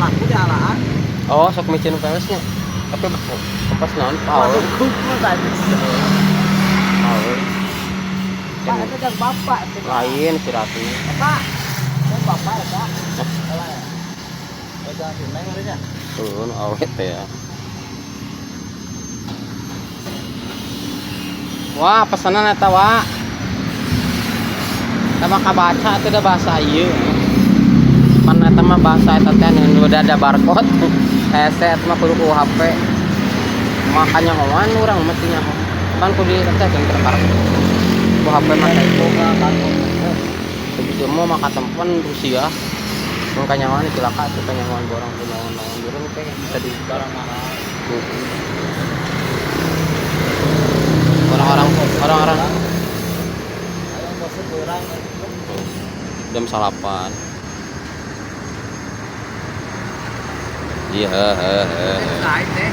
aku jalan. Oh, sok micin PWS-nya. Tapi pas naon power. Waduh, kuku tadi. Power. Pak, itu jak bapak. Lain si Ratu. Pak, itu bapak ya, Pak. Salah ya. Oh, jangan tunai ngerinya. Turun awet ya. Wah, pesanan eta wa. Kita mah kabaca itu udah bahasa ieu. Pan eta mah bahasa eta teh anu udah ada barcode. Headset mah kudu ku HP. Makanya ngomong urang mesti nyaho. Pan kudu di teh jeung terkarep. Ku HP mah teh itu begitu mau maka tempat Rusia. Makanya ngomong cilaka tuh tanya ngomong orang naon-naon jurang teh bisa di Barang mahal. Orang-orang Ayo bosan kurang. jam 8. Iya, Kait deh.